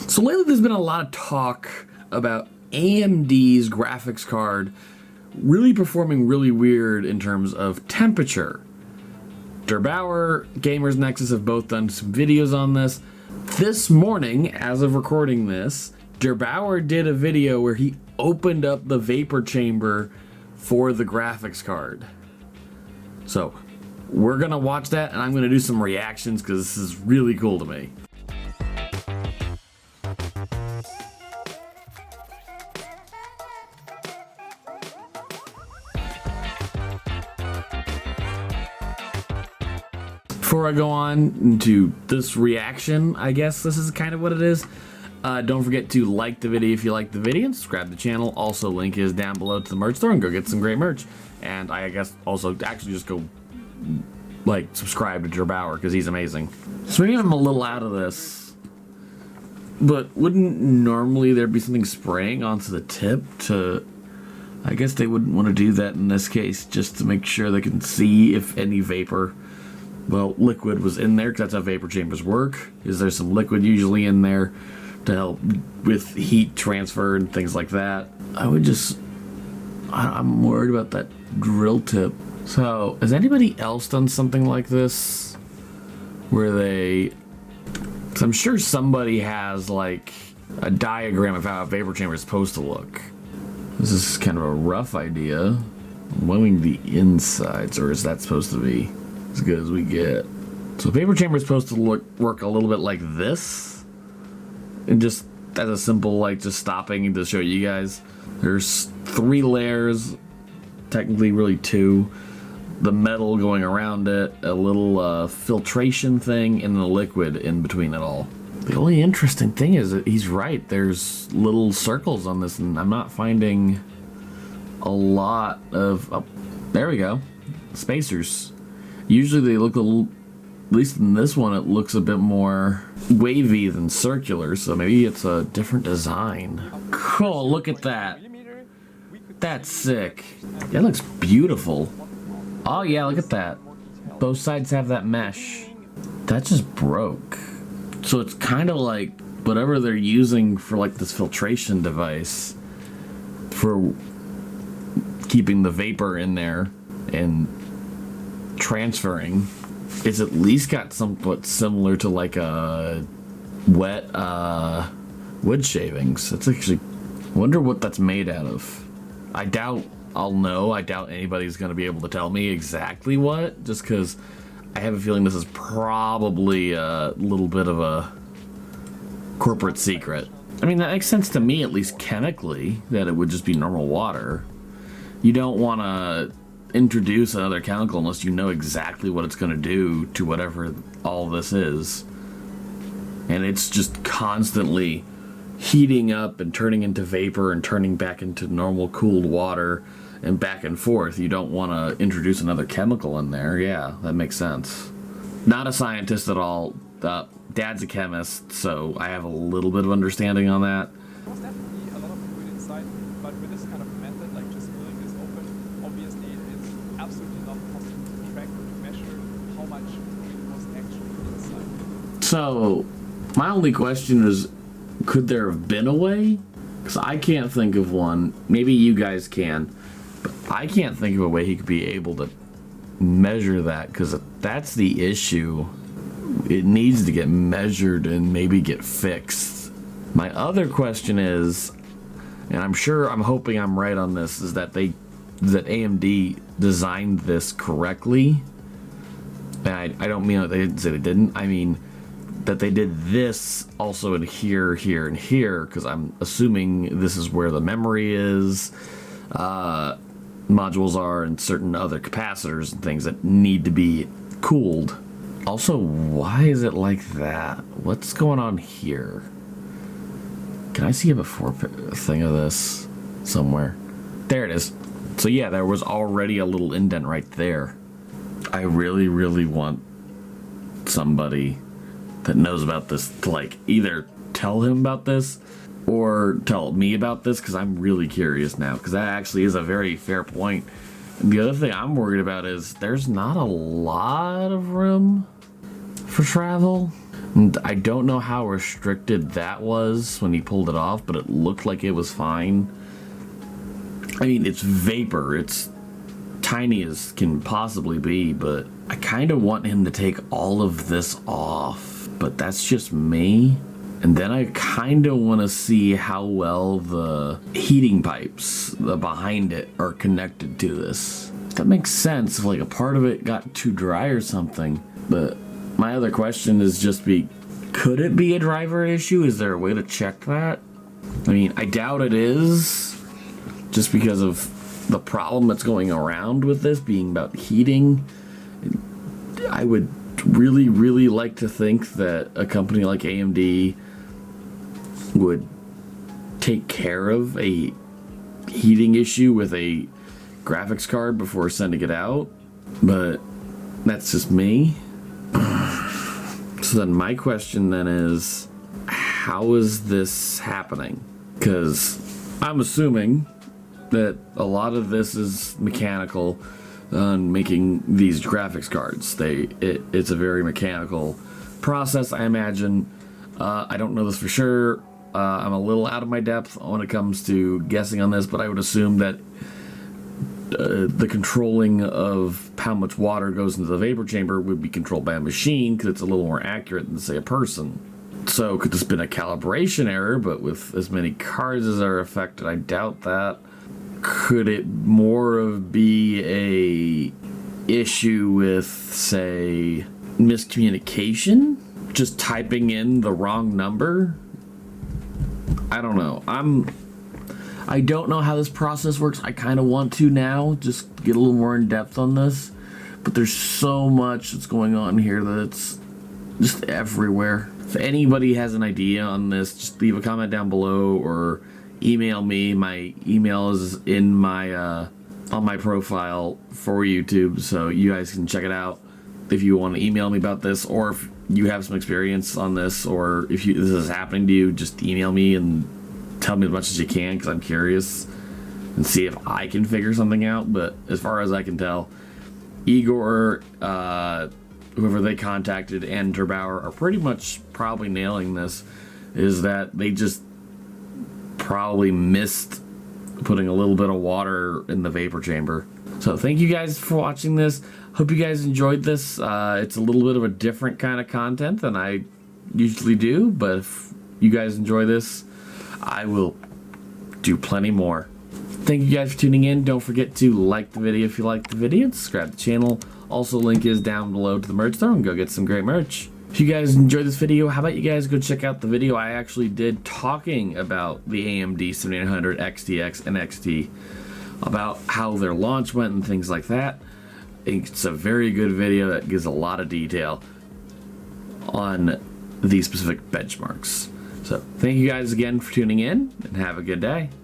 So lately there's been a lot of talk about AMD's graphics card really performing really weird in terms of temperature. Der8auer, Gamers Nexus have both done some videos on this. This morning, as of recording this, Der8auer did a video where he opened up the vapor chamber for the graphics card. So we're gonna watch that and I'm gonna do some reactions because this is really cool to me. Before I go on into this reaction, I guess this is kind of what it is. Don't forget to like the video if you like the video and subscribe to the channel. Also, link is down below to the merch store and go get some great merch. And I guess also actually just go like subscribe to Der8auer because he's amazing. So maybe I'm a little out of this, but wouldn't normally there be something spraying onto the tip to? I guess they wouldn't want to do that in this case, just to make sure they can see if any vapor. Well, liquid was in there, because that's how vapor chambers work. Is there some liquid usually in there to help with heat transfer and things like that? I'm worried about that drill tip. So, has anybody else done something like this? Where cause I'm sure somebody has like a diagram of how a vapor chamber is supposed to look. This is kind of a rough idea. Blowing the insides, or is that supposed to be as good as we get? So vapor chamber is supposed to work a little bit like this, and just as a simple like just stopping to show you guys. There's 3 layers, technically really 2. The metal going around it, a little filtration thing, and the liquid in between it all. The only interesting thing is that he's right. There's little circles on this, and I'm not finding a lot of. Oh, there we go, spacers. Usually they look a little, at least in this one, it looks a bit more wavy than circular, so maybe it's a different design. Cool, look at that. That's sick. That looks beautiful. Oh yeah, look at that. Both sides have that mesh. That just broke. So it's kind of like whatever they're using for like this filtration device for keeping the vapor in there and transferring, it's at least got somewhat similar to like a wet wood shavings. That's actually, I wonder what that's made out of. I doubt I'll know. I doubt anybody's going to be able to tell me exactly what, just because I have a feeling this is probably a little bit of a corporate secret. I mean, that makes sense to me, at least chemically, that it would just be normal water. You don't want to introduce another chemical unless you know exactly what it's going to do to whatever all this is. And it's just constantly heating up and turning into vapor and turning back into normal cooled water and back and forth. You don't want to introduce another chemical in there. Yeah, that makes sense. Not a scientist at all. Dad's a chemist, so I have a little bit of understanding on that. There's definitely a lot of liquid inside, but with this kind of method, like just filling this open, obviously it's absolutely not possible to track or to measure how much liquid was actually inside. So, my only question is, could there have been a way? Because I can't think of one. Maybe you guys can. But I can't think of a way he could be able to measure that, because if that's the issue, it needs to get measured and maybe get fixed. My other question is, and I'm hoping I'm right on this, is that that AMD designed this correctly. And I don't mean that they didn't say they didn't. I mean that they did this also in here, here, and here, because I'm assuming this is where the memory is, modules are, and certain other capacitors and things that need to be cooled. Also, why is it like that? What's going on here? Can I see a before thing of this somewhere? There it is. So yeah, there was already a little indent right there. I really, really want somebody that knows about this to like either tell him about this or tell me about this, because I'm really curious now, because that actually is a very fair point. And the other thing I'm worried about is there's not a lot of room for travel. And I don't know how restricted that was when he pulled it off, but it looked like it was fine. I mean, it's vapor. It's tiny as can possibly be, but I kind of want him to take all of this off. But that's just me. And then I kind of want to see how well the heating pipes behind it are connected to this. That makes sense if like a part of it got too dry or something. But my other question is just could it be a driver issue? Is there a way to check that? I mean, I doubt it is, just because of the problem that's going around with this being about heating. I would really, really like to think that a company like AMD would take care of a heating issue with a graphics card before sending it out, but that's just me. So then my question then is, how is this happening? Because I'm assuming that a lot of this is mechanical on making these graphics cards. It's a very mechanical process, I imagine. I don't know this for sure. I'm a little out of my depth when it comes to guessing on this, but I would assume that the controlling of how much water goes into the vapor chamber would be controlled by a machine, because it's a little more accurate than, say, a person. So could this have been a calibration error, but with as many cards as are affected, I doubt that. Could it more of be a issue with, say, miscommunication? Just typing in the wrong number? I don't know. I don't know how this process works. I kind of want to now, just get a little more in depth on this. But there's so much that's going on here that it's just everywhere. If anybody has an idea on this, just leave a comment down below or email me. My email is in my on my profile for YouTube, so you guys can check it out if you want to email me about this, or if you have some experience on this, or if this is happening to you, just email me and tell me as much as you can, because I'm curious and see if I can figure something out. But as far as I can tell, Igor, whoever they contacted, and Terbauer are pretty much probably nailing this. Is that they just probably missed putting a little bit of water in the vapor chamber. So thank you guys for watching this. Hope you guys enjoyed this. It's a little bit of a different kind of content than I usually do, but if you guys enjoy this, I will do plenty more. Thank you guys for tuning in. Don't forget to like the video if you like the video, and subscribe to the channel. Also, link is down below to the merch store, and go get some great merch. If you guys enjoyed this video, how about you guys go check out the video I actually did talking about the AMD 7800 XTX and XT, about how their launch went and things like that. It's a very good video that gives a lot of detail on these specific benchmarks. So thank you guys again for tuning in, and have a good day.